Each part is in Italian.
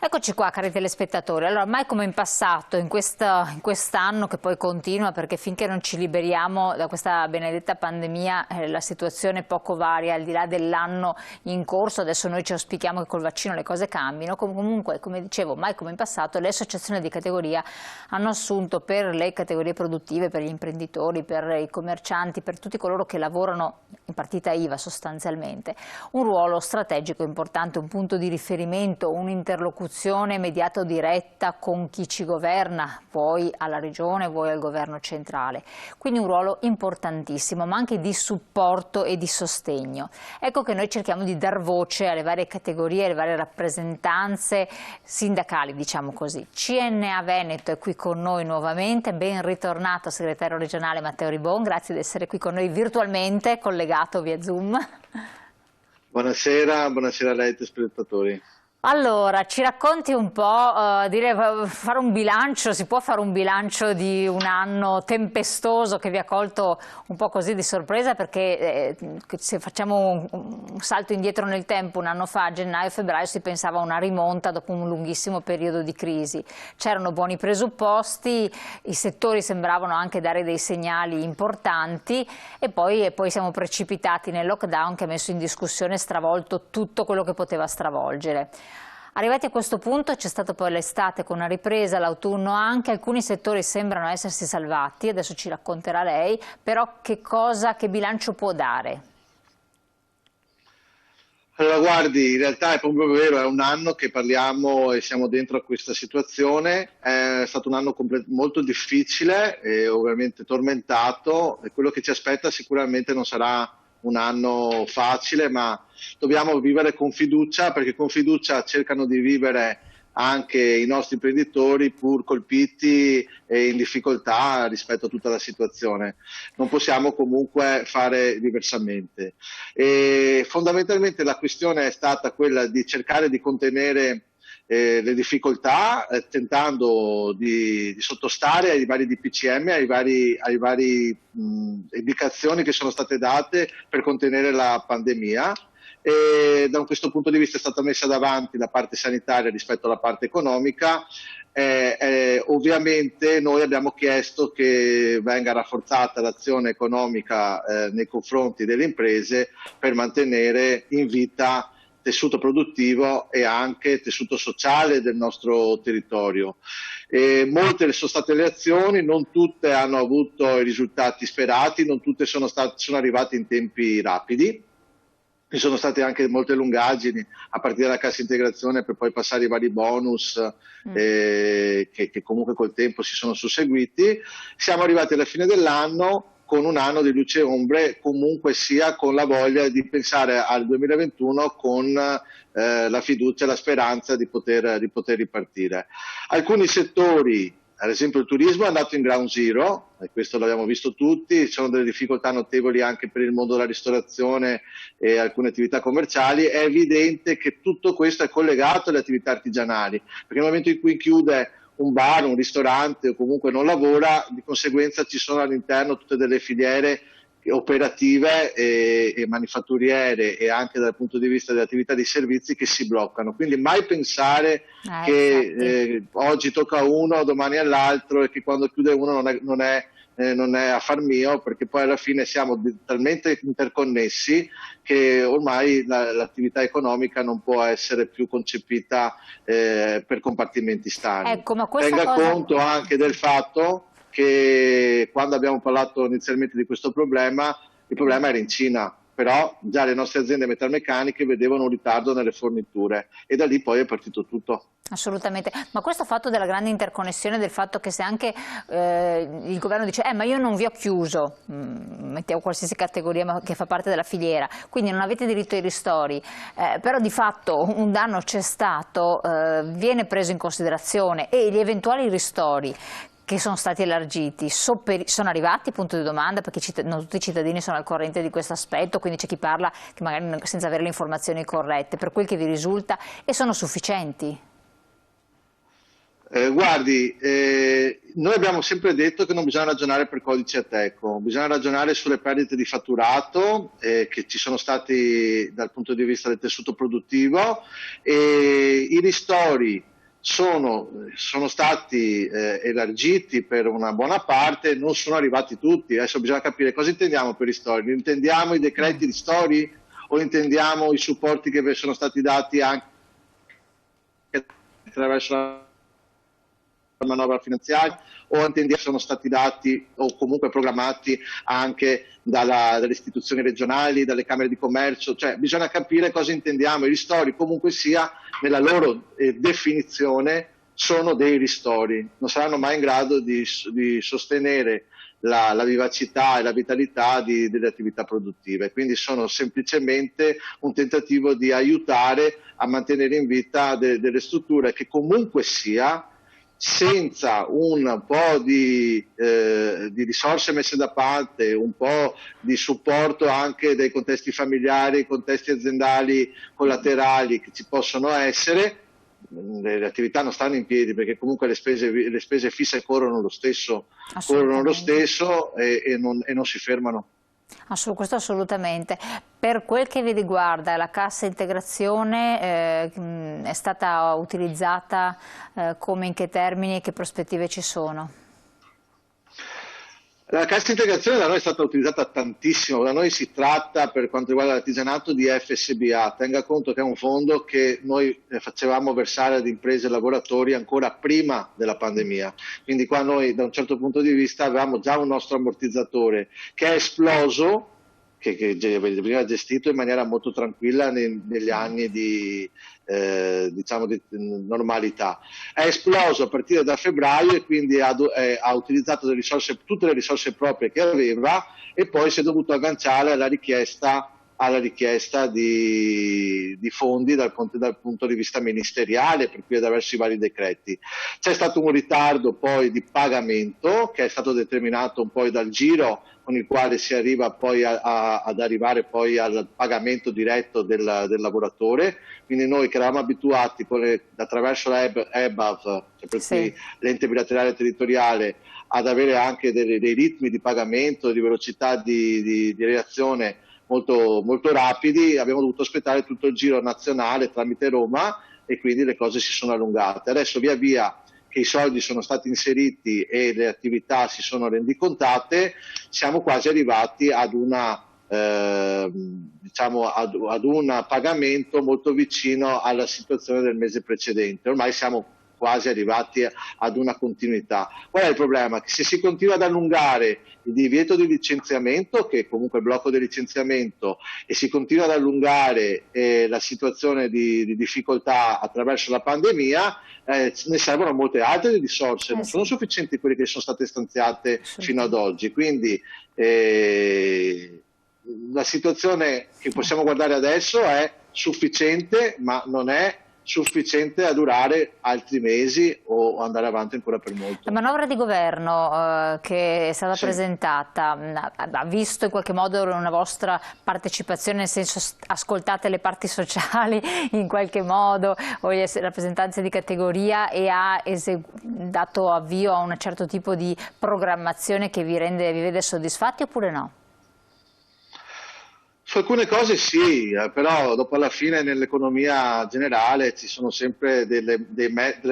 Eccoci qua, cari telespettatori. Allora, mai come in passato, in quest'anno che poi continua, perché finché non ci liberiamo da questa benedetta pandemia, la situazione è poco varia, al di là dell'anno in corso. Adesso noi ci auspichiamo che col vaccino le cose cambino. Comunque, come dicevo, mai come in passato, le associazioni di categoria hanno assunto per le categorie produttive, per gli imprenditori, per i commercianti, per tutti coloro che lavorano in partita IVA sostanzialmente, un ruolo strategico importante, un punto di riferimento, un'interlocuzione immediata o diretta con chi ci governa, vuoi alla regione, vuoi al governo centrale. Quindi un ruolo importantissimo, ma anche di supporto e di sostegno. Ecco che noi cerchiamo di dar voce alle varie categorie, alle varie rappresentanze sindacali, diciamo così. CNA Veneto è qui con noi nuovamente, ben ritornato segretario regionale Matteo Ribon, grazie di essere qui con noi virtualmente, collegato via Zoom. Buonasera, buonasera a lei telespettatori. Allora, ci racconti un po', fare un bilancio, si può fare un bilancio di un anno tempestoso che vi ha colto un po' così di sorpresa, perché se facciamo un salto indietro nel tempo, un anno fa, a gennaio-febbraio, si pensava a una rimonta dopo un lunghissimo periodo di crisi. C'erano buoni presupposti, i settori sembravano anche dare dei segnali importanti e poi siamo precipitati nel lockdown che ha messo in discussione e stravolto tutto quello che poteva stravolgere. Arrivati a questo punto c'è stata poi l'estate con una ripresa, l'autunno anche, alcuni settori sembrano essersi salvati, adesso ci racconterà lei, però che bilancio può dare? Allora guardi, in realtà è proprio vero, è un anno che parliamo e siamo dentro a questa situazione, è stato un anno molto difficile e ovviamente tormentato e quello che ci aspetta sicuramente non sarà un anno facile, ma dobbiamo vivere con fiducia, perché con fiducia cercano di vivere anche i nostri imprenditori pur colpiti e in difficoltà rispetto a tutta la situazione. Non possiamo comunque fare diversamente. E fondamentalmente la questione è stata quella di cercare di contenere le difficoltà, tentando di sottostare ai vari DPCM, ai vari indicazioni che sono state date per contenere la pandemia. E da questo punto di vista è stata messa davanti la parte sanitaria rispetto alla parte economica. Ovviamente noi abbiamo chiesto che venga rafforzata l'azione economica nei confronti delle imprese per mantenere in vita tessuto produttivo e anche tessuto sociale del nostro territorio. Molte sono state le azioni, non tutte hanno avuto i risultati sperati, non tutte sono arrivate in tempi rapidi. Ci sono state anche molte lungaggini a partire dalla cassa integrazione per poi passare i vari bonus che comunque col tempo si sono susseguiti. Siamo arrivati alla fine dell'anno con un anno di luce e ombre, comunque sia con la voglia di pensare al 2021 con la fiducia e la speranza di poter ripartire. Alcuni settori, ad esempio il turismo, è andato in ground zero, e questo l'abbiamo visto tutti, ci sono delle difficoltà notevoli anche per il mondo della ristorazione e alcune attività commerciali. È evidente che tutto questo è collegato alle attività artigianali, perché nel momento in cui chiude un bar, un ristorante o comunque non lavora, di conseguenza ci sono all'interno tutte delle filiere operative e manifatturiere e anche dal punto di vista delle attività di servizi che si bloccano. Quindi mai pensare che oggi tocca a uno, domani all'altro e che quando chiude uno non è affar mio, perché poi alla fine siamo talmente interconnessi che ormai l'attività economica non può essere più concepita per compartimenti stagni. Ecco, ma Tenga conto anche del fatto che quando abbiamo parlato inizialmente di questo problema, il problema era in Cina, però già le nostre aziende metalmeccaniche vedevano un ritardo nelle forniture e da lì poi è partito tutto. Assolutamente, ma questo fatto della grande interconnessione, del fatto che se anche il governo dice ma io non vi ho chiuso, mettiamo qualsiasi categoria ma che fa parte della filiera, quindi non avete diritto ai ristori, però di fatto un danno c'è stato, viene preso in considerazione e gli eventuali ristori che sono stati elargiti sono arrivati, punto di domanda, perché non tutti i cittadini sono al corrente di questo aspetto, quindi c'è chi parla che magari senza avere le informazioni corrette, per quel che vi risulta, e sono sufficienti? Guardi, noi abbiamo sempre detto che non bisogna ragionare per codice Ateco, bisogna ragionare sulle perdite di fatturato che ci sono stati dal punto di vista del tessuto produttivo e i ristori sono stati elargiti per una buona parte, non sono arrivati tutti. Adesso bisogna capire cosa intendiamo per ristori. Intendiamo i decreti ristori o intendiamo i supporti che sono stati dati anche attraverso la manovra finanziaria, o intendiamo sono stati dati o comunque programmati anche dalle istituzioni regionali, dalle camere di commercio. Cioè bisogna capire cosa intendiamo. I ristori comunque sia nella loro definizione sono dei ristori, non saranno mai in grado di sostenere la vivacità e la vitalità delle attività produttive, quindi sono semplicemente un tentativo di aiutare a mantenere in vita delle strutture che comunque sia, senza un po' di risorse messe da parte, un po' di supporto anche dai contesti familiari, contesti aziendali collaterali che ci possono essere, le attività non stanno in piedi, perché comunque le spese fisse corrono lo stesso e non si fermano. Questo assolutamente. Per quel che vi riguarda, la cassa integrazione è stata utilizzata come, in che termini e che prospettive ci sono? La cassa integrazione da noi è stata utilizzata tantissimo. Da noi si tratta, per quanto riguarda l'artigianato, di FSBA. Tenga conto che è un fondo che noi facevamo versare ad imprese e lavoratori ancora prima della pandemia, quindi qua noi da un certo punto di vista avevamo già un nostro ammortizzatore che è esploso, che veniva gestito in maniera molto tranquilla negli anni di normalità. È esploso a partire da febbraio e quindi ha utilizzato tutte le risorse proprie che aveva, e poi si è dovuto agganciare alla richiesta di fondi dal punto di vista ministeriale, per cui attraverso i vari decreti. C'è stato un ritardo poi di pagamento che è stato determinato un po' dal giro con il quale si arriva poi ad arrivare poi al pagamento diretto del lavoratore. Quindi noi che eravamo abituati attraverso la EBAV, cioè per cui l'ente bilaterale territoriale, ad avere anche dei ritmi di pagamento, di velocità di reazione molto, molto rapidi, abbiamo dovuto aspettare tutto il giro nazionale tramite Roma, e quindi le cose si sono allungate. Adesso via via che i soldi sono stati inseriti e le attività si sono rendicontate, siamo quasi arrivati ad un pagamento molto vicino alla situazione del mese precedente. Ormai siamo quasi arrivati ad una continuità. Qual è il problema? Che se si continua ad allungare il divieto di licenziamento, che è comunque il blocco del licenziamento, e si continua ad allungare la situazione di difficoltà attraverso la pandemia, ne servono molte altre risorse, non sono sufficienti quelle che sono state stanziate fino ad oggi. Quindi la situazione che possiamo guardare adesso è sufficiente, ma non è sufficiente a durare altri mesi o andare avanti ancora per molto. La manovra di governo che è stata presentata ha visto in qualche modo una vostra partecipazione, nel senso, ascoltate le parti sociali in qualche modo o le rappresentanze di categoria, e ha dato avvio a un certo tipo di programmazione che vi vede soddisfatti, oppure no? Su alcune cose sì, però dopo alla fine nell'economia generale ci sono sempre delle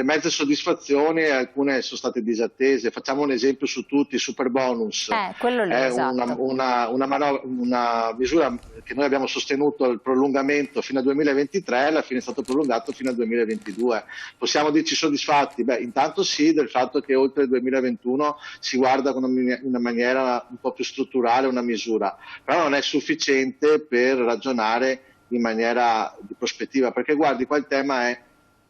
mezze soddisfazioni, e alcune sono state disattese. Facciamo un esempio su tutti: il super bonus. Quello lì, è esatto. una misura che noi abbiamo sostenuto il prolungamento fino al 2023, alla fine è stato prolungato fino al 2022. Possiamo dirci soddisfatti? Beh, intanto sì, del fatto che oltre il 2021 si guarda con una maniera un po' più strutturale una misura, però non è sufficiente per ragionare in maniera di prospettiva, perché guardi, qua il tema è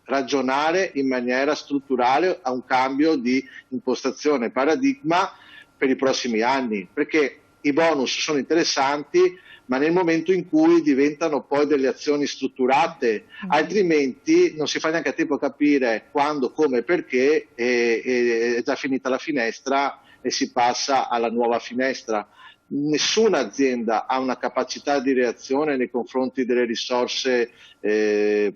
ragionare in maniera strutturale a un cambio di impostazione, paradigma per i prossimi anni, perché i bonus sono interessanti, ma nel momento in cui diventano poi delle azioni strutturate, altrimenti non si fa neanche a tempo a capire quando, come e perché, è già finita la finestra e si passa alla nuova finestra. Nessuna azienda ha una capacità di reazione nei confronti delle risorse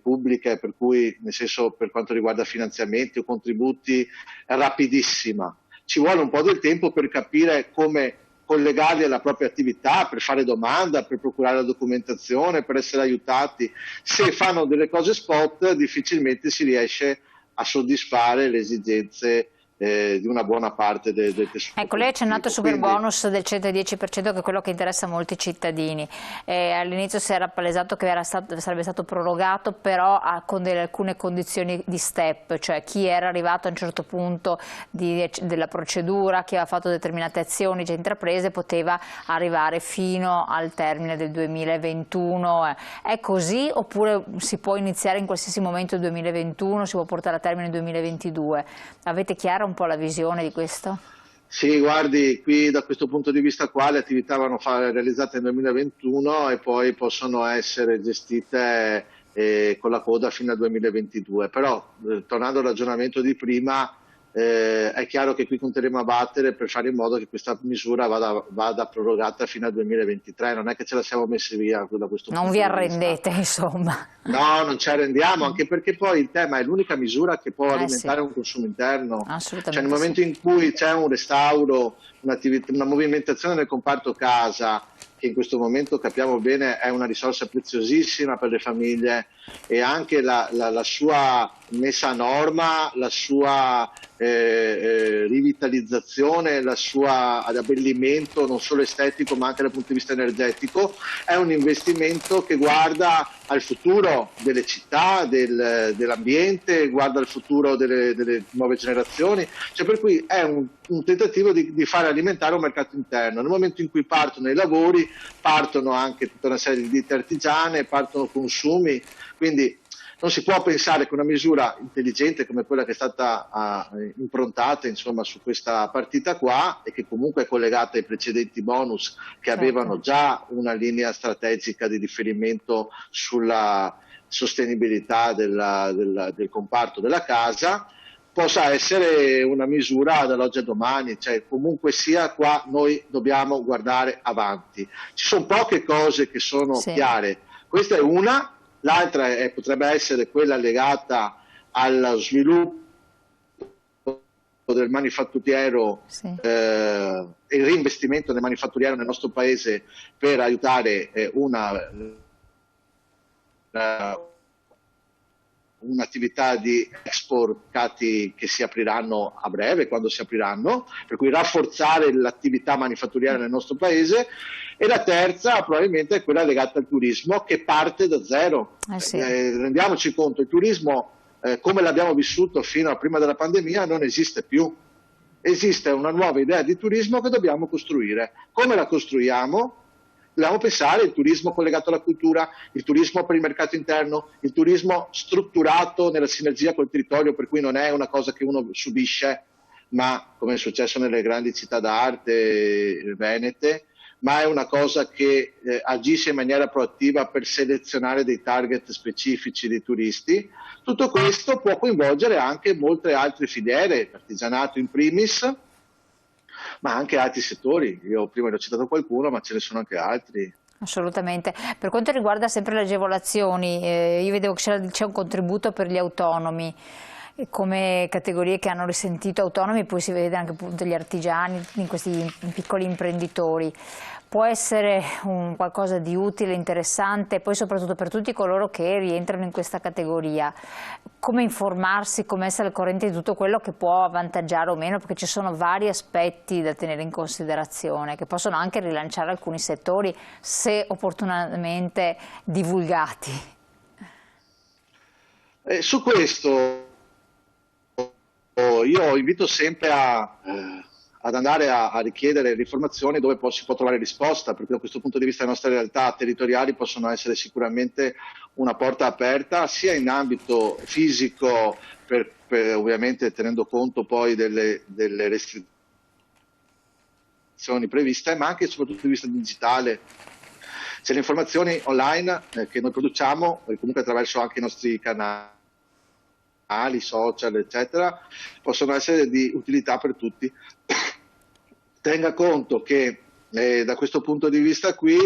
pubbliche, per cui, nel senso, per quanto riguarda finanziamenti o contributi, rapidissima. Ci vuole un po' del tempo per capire come collegarli alla propria attività, per fare domanda, per procurare la documentazione, per essere aiutati. Se fanno delle cose spot, difficilmente si riesce a soddisfare le esigenze di una buona parte del tessuto Ecco, lei ha accennato al super produttivo. bonus del 110%, che è quello che interessa molti cittadini. All'inizio si era palesato che sarebbe stato prorogato, però con alcune condizioni di step, cioè chi era arrivato a un certo punto della procedura, chi aveva fatto determinate azioni già intraprese, poteva arrivare fino al termine del 2021. È così oppure si può iniziare in qualsiasi momento il 2021, si può portare a termine il 2022? Avete chiara un po' la visione di questo? Sì, guardi, qui da questo punto di vista qua le attività vanno realizzate nel 2021 e poi possono essere gestite con la coda fino al 2022. Però, tornando al ragionamento di prima, è chiaro che qui conteremo a battere per fare in modo che questa misura vada prorogata fino al 2023. Non è che ce la siamo messi via da questo Non punto vi di vista. arrendete, insomma. No, non ci arrendiamo, anche perché poi il tema è l'unica misura che può Sì, alimentare un consumo interno. Cioè nel assolutamente sì. momento in cui c'è un restauro, una movimentazione nel comparto casa, che in questo momento capiamo bene è una risorsa preziosissima per le famiglie, e anche la sua messa a norma, la sua rivitalizzazione, il suo abbellimento non solo estetico ma anche dal punto di vista energetico, è un investimento che guarda al futuro delle città, dell'ambiente, guarda al futuro delle nuove generazioni, cioè per cui è un tentativo di fare alimentare un mercato interno. Nel momento in cui partono i lavori, partono anche tutta una serie di ditte artigiane, partono consumi, quindi non si può pensare che una misura intelligente come quella che è stata improntata, insomma, su questa partita qua, e che comunque è collegata ai precedenti bonus che avevano già una linea strategica di riferimento sulla sostenibilità del comparto della casa, possa essere una misura dall'oggi a domani. Cioè, comunque sia, qua noi dobbiamo guardare avanti. Ci sono poche cose che sono chiare, questa è una. L'altra potrebbe essere quella legata allo sviluppo del manifatturiero e il reinvestimento del manifatturiero nel nostro paese per aiutare un'attività di export che si apriranno a breve, quando si apriranno, per cui rafforzare l'attività manifatturiera nel nostro paese. E la terza probabilmente è quella legata al turismo, che parte da zero. Rendiamoci conto, il turismo come l'abbiamo vissuto fino a prima della pandemia non esiste più. Esiste una nuova idea di turismo che dobbiamo costruire. Come la costruiamo? Dobbiamo pensare il turismo collegato alla cultura, il turismo per il mercato interno, il turismo strutturato nella sinergia col territorio, per cui non è una cosa che uno subisce, ma come è successo nelle grandi città d'arte venete, ma è una cosa che agisce in maniera proattiva per selezionare dei target specifici di turisti. Tutto questo può coinvolgere anche molte altre filiere, l'artigianato in primis, ma anche altri settori. Io prima ne ho citato qualcuno, ma ce ne sono anche altri. Assolutamente. Per quanto riguarda sempre le agevolazioni, io vedevo che c'è un contributo per gli autonomi come categorie che hanno risentito autonomi, poi si vede anche appunto gli artigiani, questi piccoli imprenditori. Può essere qualcosa di utile, interessante, poi soprattutto per tutti coloro che rientrano in questa categoria. Come informarsi, come essere al corrente di tutto quello che può avvantaggiare o meno, perché ci sono vari aspetti da tenere in considerazione, che possono anche rilanciare alcuni settori se opportunamente divulgati. Su questo io invito sempre ad andare a richiedere le informazioni dove si può trovare risposta, perché da questo punto di vista le nostre realtà territoriali possono essere sicuramente una porta aperta, sia in ambito fisico, ovviamente tenendo conto poi delle restrizioni previste, ma anche soprattutto dal punto di vista digitale. C'è le informazioni online che noi produciamo, comunque attraverso anche i nostri canali social, eccetera, possono essere di utilità per tutti. Tenga conto che da questo punto di vista qui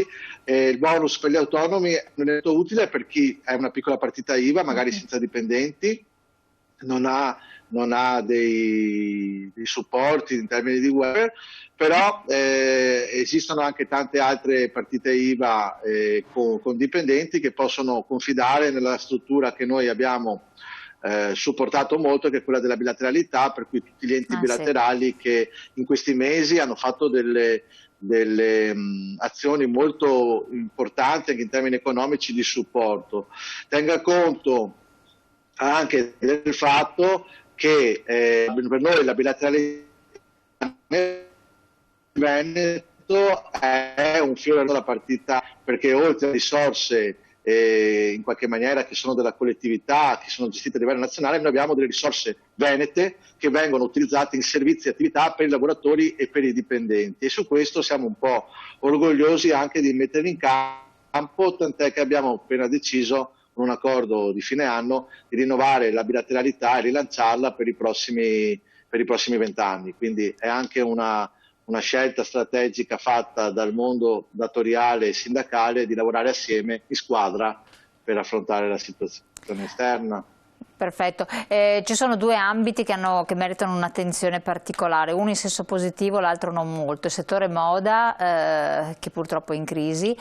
il bonus per gli autonomi è un elemento utile per chi è una piccola partita IVA, magari senza dipendenti, non ha dei supporti in termini di welfare, però esistono anche tante altre partite IVA con dipendenti che possono confidare nella struttura che noi abbiamo supportato molto, che è quella della bilateralità, per cui tutti gli enti bilaterali che in questi mesi hanno fatto delle azioni molto importanti anche in termini economici di supporto. Tenga conto anche del fatto che per noi la bilateralità nel Veneto è un fiore alla partita, perché oltre a risorse in qualche maniera che sono della collettività, che sono gestite a livello nazionale, noi abbiamo delle risorse venete che vengono utilizzate in servizi e attività per i lavoratori e per i dipendenti, e su questo siamo un po' orgogliosi anche di metterli in campo, tant'è che abbiamo appena deciso con un accordo di fine anno di rinnovare la bilateralità e rilanciarla per i prossimi 20 anni, quindi è anche una scelta strategica fatta dal mondo datoriale e sindacale di lavorare assieme in squadra per affrontare la situazione esterna. Perfetto, ci sono due ambiti che meritano un'attenzione particolare, uno in senso positivo, l'altro non molto: il settore moda che purtroppo è in crisi,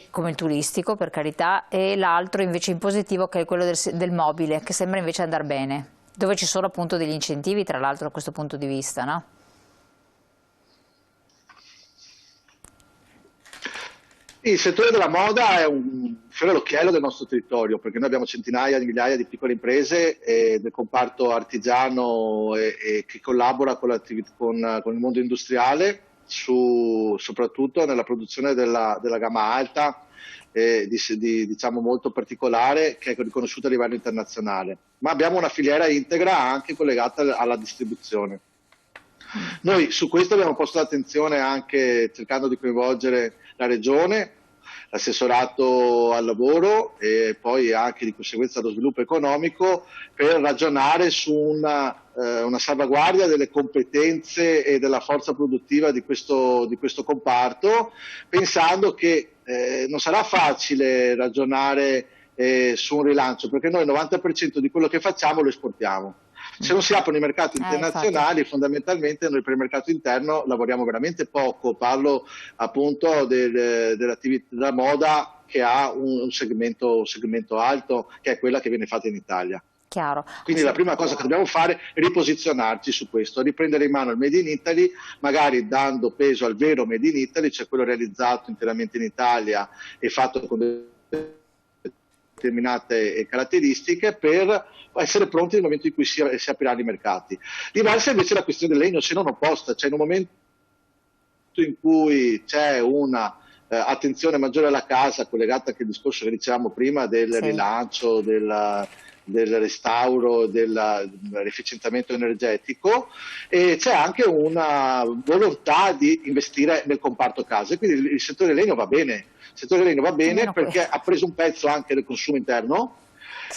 come il turistico per carità, e l'altro invece in positivo che è quello del mobile, che sembra invece andare bene, dove ci sono appunto degli incentivi tra l'altro da questo punto di vista, no? Il settore della moda è un fiore all'occhiello del nostro territorio, perché noi abbiamo centinaia di migliaia di piccole imprese del comparto artigiano e che collabora con il mondo industriale, soprattutto nella produzione della gamma alta, diciamo molto particolare, che è riconosciuta a livello internazionale. Ma abbiamo una filiera integra anche collegata alla distribuzione. Noi su questo abbiamo posto l'attenzione anche cercando di coinvolgere la Regione, l'assessorato al lavoro e poi anche di conseguenza lo sviluppo economico, per ragionare su una salvaguardia delle competenze e della forza produttiva di questo comparto, pensando che non sarà facile ragionare su un rilancio, perché noi il 90% di quello che facciamo lo esportiamo. Se non si aprono i mercati internazionali, fondamentalmente noi per il mercato interno lavoriamo veramente poco. Parlo appunto dell'attività della moda, che ha un segmento alto, che è quella che viene fatta in Italia. Chiaro. Quindi la prima cosa che dobbiamo fare è riposizionarci su questo, riprendere in mano il Made in Italy, magari dando peso al vero Made in Italy, cioè quello realizzato interamente in Italia e fatto con determinate caratteristiche, per essere pronti nel momento in cui si apriranno i mercati. Diversa invece la questione del legno, se non opposta, cioè in un momento in cui c'è una attenzione maggiore alla casa, collegata anche al discorso che dicevamo prima del rilancio, del restauro, dell'efficientamento energetico, e c'è anche una volontà di investire nel comparto casa, quindi il settore legno va bene. Il settore legno va bene perché ha preso un pezzo anche del consumo interno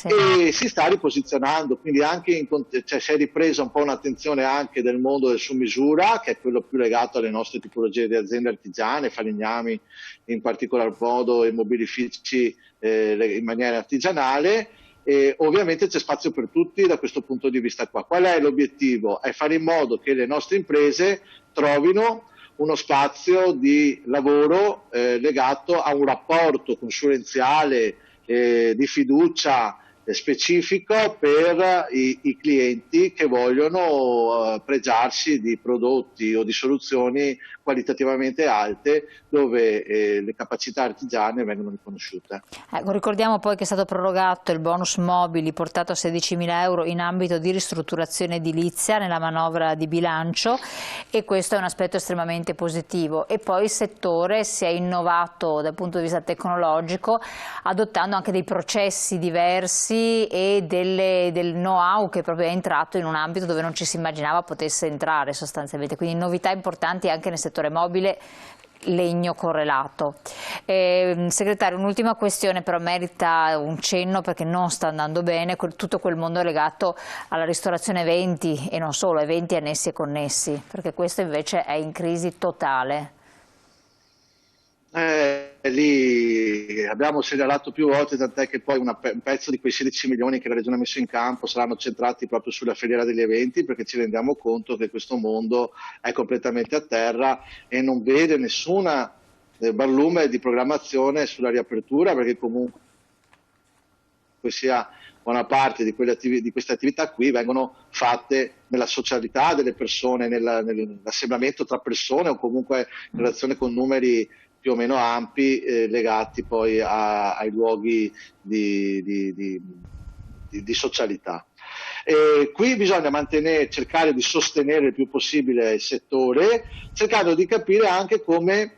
e si sta riposizionando, quindi anche si è ripresa un po' un'attenzione anche del mondo del su misura, che è quello più legato alle nostre tipologie di aziende artigiane, falegnami in particolar modo e mobilifici in maniera artigianale. E ovviamente c'è spazio per tutti da questo punto di vista qua. Qual è l'obiettivo? È fare in modo che le nostre imprese trovino uno spazio di lavoro legato a un rapporto consulenziale di fiducia specifico per i clienti che vogliono pregiarsi di prodotti o di soluzioni qualitativamente alte, dove le capacità artigiane vengono riconosciute. Ricordiamo poi che è stato prorogato il bonus mobili portato a 16.000 euro in ambito di ristrutturazione edilizia nella manovra di bilancio, e questo è un aspetto estremamente positivo. E poi il settore si è innovato dal punto di vista tecnologico, adottando anche dei processi diversi e del know-how che proprio è entrato in un ambito dove non ci si immaginava potesse entrare sostanzialmente, quindi novità importanti anche nel settore mobile legno correlato. Segretario, un'ultima questione però merita un cenno, perché non sta andando bene tutto quel mondo legato alla ristorazione eventi, e non solo, eventi annessi e connessi, perché questo invece è in crisi totale. Lì abbiamo segnalato più volte, tant'è che poi un pezzo di quei 16 milioni che la Regione ha messo in campo saranno centrati proprio sulla filiera degli eventi, perché ci rendiamo conto che questo mondo è completamente a terra e non vede nessuna barlume di programmazione sulla riapertura, perché comunque sia buona parte di queste attività qui vengono fatte nella socialità delle persone, nell'assemblamento tra persone o comunque in relazione con numeri più o meno ampi legati poi ai luoghi di socialità. Qui bisogna cercare di sostenere il più possibile il settore, cercando di capire anche come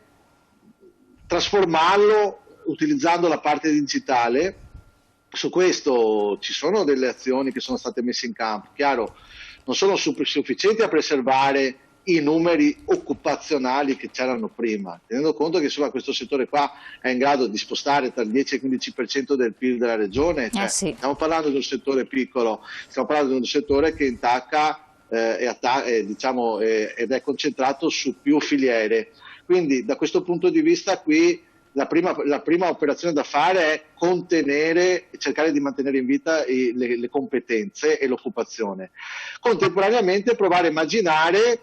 trasformarlo utilizzando la parte digitale. Su questo ci sono delle azioni che sono state messe in campo. Chiaro, non sono sufficienti a preservare i numeri occupazionali che c'erano prima, tenendo conto che insomma, questo settore qua è in grado di spostare tra il 10 e il 15% del PIL della regione, cioè, sì. Stiamo parlando di un settore piccolo, stiamo parlando di un settore che intacca ed è concentrato su più filiere. Quindi da questo punto di vista qui la prima operazione da fare è contenere e cercare di mantenere in vita le competenze e l'occupazione. Contemporaneamente provare a immaginare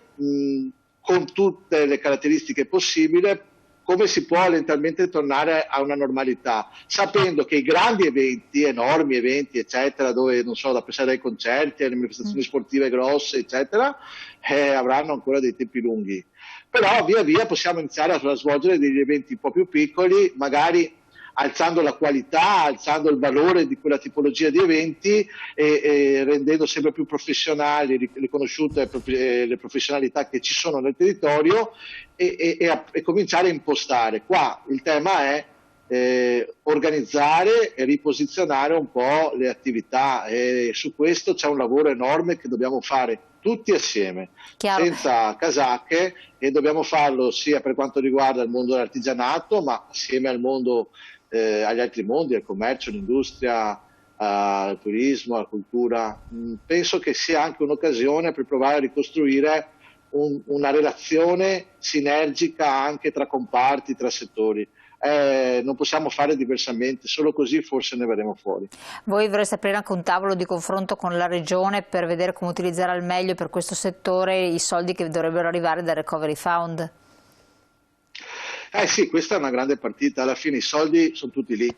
con tutte le caratteristiche possibili come si può lentamente tornare a una normalità, sapendo che i grandi eventi, enormi eventi, eccetera, dove non so, da pensare ai concerti, alle manifestazioni sportive grosse, eccetera, avranno ancora dei tempi lunghi. Però via via possiamo iniziare a svolgere degli eventi un po' più piccoli, magari alzando la qualità, alzando il valore di quella tipologia di eventi e rendendo sempre più professionali, riconosciute le professionalità che ci sono nel territorio e cominciare a impostare. Qua il tema è organizzare e riposizionare un po' le attività e su questo c'è un lavoro enorme che dobbiamo fare tutti assieme, Chiaro. senza casacche, e dobbiamo farlo sia per quanto riguarda il mondo dell'artigianato, ma assieme al mondo, agli altri mondi, al commercio, all'industria, al turismo, alla cultura. Penso che sia anche un'occasione per provare a ricostruire una relazione sinergica anche tra comparti, tra settori. Non possiamo fare diversamente, solo così forse ne verremo fuori. Voi vorreste aprire anche un tavolo di confronto con la Regione per vedere come utilizzare al meglio per questo settore i soldi che dovrebbero arrivare dal Recovery Fund? Sì, questa è una grande partita, alla fine i soldi sono tutti lì.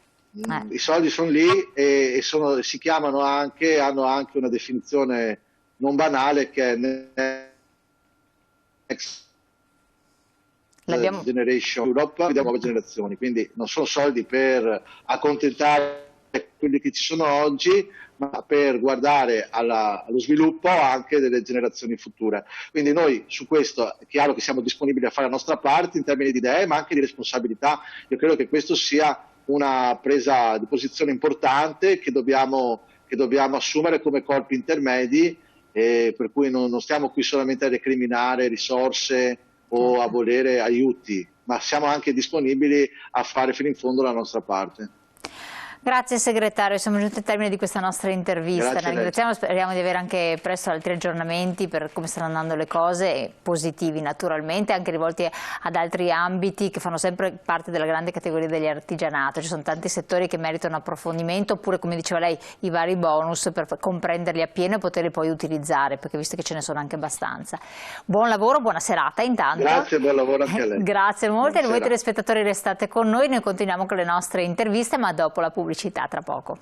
I soldi sono lì e si chiamano hanno anche una definizione non banale che è Next Generation Europe, di nuove generazioni, quindi non sono soldi per accontentare quelli che ci sono oggi, ma per guardare allo sviluppo anche delle generazioni future. Quindi noi su questo è chiaro che siamo disponibili a fare la nostra parte in termini di idee, ma anche di responsabilità. Io credo che questo sia una presa di posizione importante che dobbiamo assumere come corpi intermedi, per cui non stiamo qui solamente a recriminare risorse o a volere aiuti, ma siamo anche disponibili a fare fino in fondo la nostra parte. Grazie segretario, siamo giunti al termine di questa nostra intervista. La ringraziamo, speriamo di avere anche presto altri aggiornamenti per come stanno andando le cose, positivi naturalmente, anche rivolti ad altri ambiti che fanno sempre parte della grande categoria degli artigianato. Ci sono tanti settori che meritano approfondimento, oppure come diceva lei i vari bonus per comprenderli appieno e poterli poi utilizzare, perché visto che ce ne sono anche abbastanza. Buon lavoro, buona serata intanto. Grazie, buon lavoro anche a lei. Grazie molte, voi telespettatori restate con noi, noi continuiamo con le nostre interviste ma dopo la pubblicità tra poco.